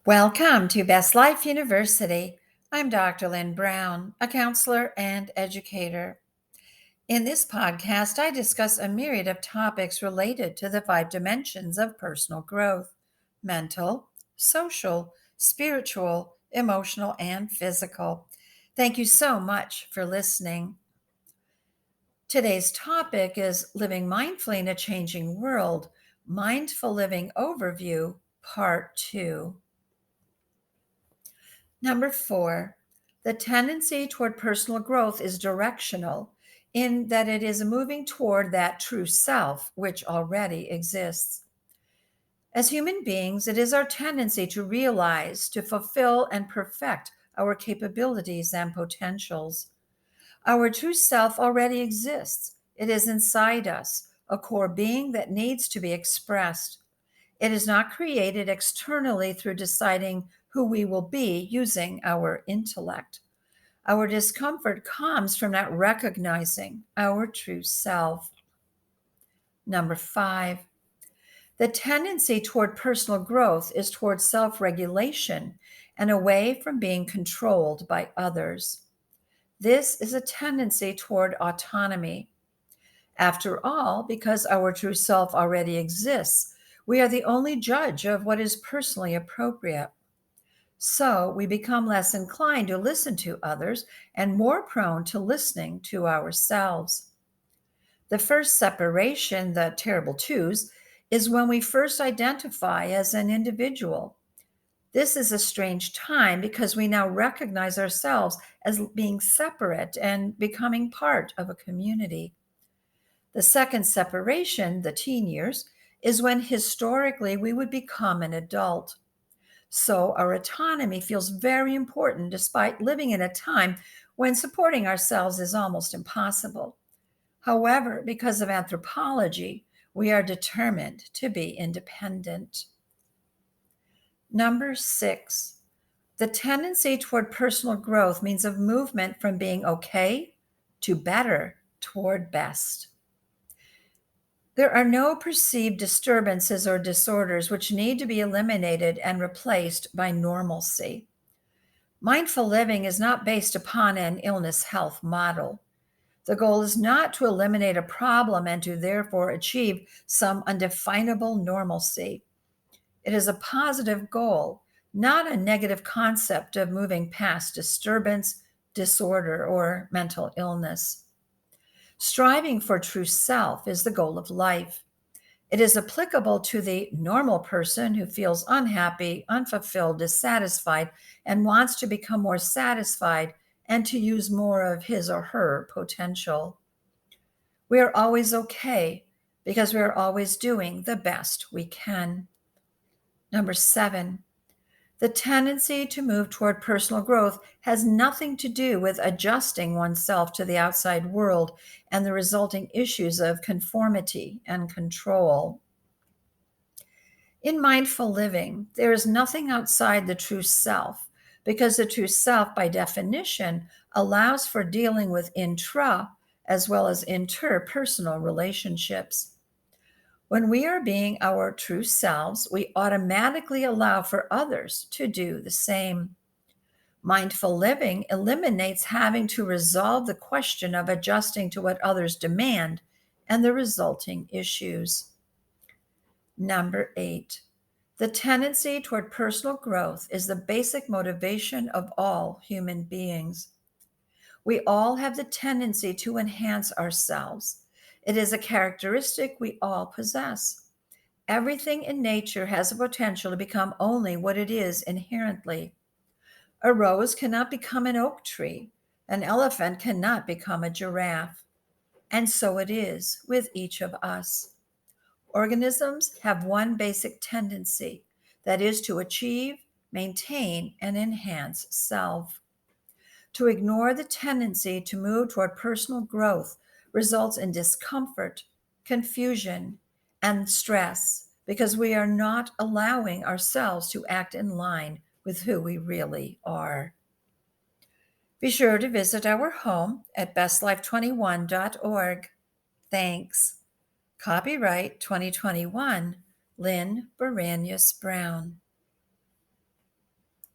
Welcome to Best Life University. I'm Dr. Lynn Brown, a counselor and educator. In this podcast, I discuss a myriad of topics related to the 5 dimensions of personal growth: mental, social, spiritual, emotional, and physical. Thank you so much for listening. Today's topic is Living Mindfully in a Changing World, Mindful Living Overview, Part 2. Number 4, the tendency toward personal growth is directional in that it is moving toward that true self which already exists. As human beings, it is our tendency to realize, to fulfill, and perfect our capabilities and potentials. Our true self already exists. It is inside us, a core being that needs to be expressed. It is not created externally through deciding who we will be using our intellect. Our discomfort comes from not recognizing our true self. Number 5, the tendency toward personal growth is toward self regulation and away from being controlled by others. This is a tendency toward autonomy. After all, because our true self already exists, we are the only judge of what is personally appropriate. So we become less inclined to listen to others and more prone to listening to ourselves. The first separation, the terrible twos, is when we first identify as an individual. This is a strange time because we now recognize ourselves as being separate and becoming part of a community. The second separation, the teen years, is when historically we would become an adult. So our autonomy feels very important despite living in a time when supporting ourselves is almost impossible. However, because of anthropology, we are determined to be independent. Number 6, the tendency toward personal growth means a movement from being okay to better toward best. There are no perceived disturbances or disorders which need to be eliminated and replaced by normalcy. Mindful living is not based upon an illness health model. The goal is not to eliminate a problem and to therefore achieve some undefinable normalcy. It is a positive goal, not a negative concept of moving past disturbance, disorder, or mental illness. Striving for true self is the goal of life. It is applicable to the normal person who feels unhappy, unfulfilled, dissatisfied, and wants to become more satisfied and to use more of his or her potential. We are always okay because we are always doing the best we can. Number 7, the tendency to move toward personal growth has nothing to do with adjusting oneself to the outside world and the resulting issues of conformity and control. In mindful living, there is nothing outside the true self, because the true self, by definition, allows for dealing with intra as well as interpersonal relationships. When we are being our true selves, we automatically allow for others to do the same. Mindful living eliminates having to resolve the question of adjusting to what others demand and the resulting issues. Number 8, the tendency toward personal growth is the basic motivation of all human beings. We all have the tendency to enhance ourselves. It is a characteristic we all possess. Everything in nature has the potential to become only what it is inherently. A rose cannot become an oak tree. An elephant cannot become a giraffe. And so it is with each of us. Organisms have one basic tendency, that is to achieve, maintain, and enhance self. To ignore the tendency to move toward personal growth results in discomfort, confusion, and stress because we are not allowing ourselves to act in line with who we really are. Be sure to visit our home at bestlife21.org. Thanks. Copyright 2021, Lynn Baranius Brown.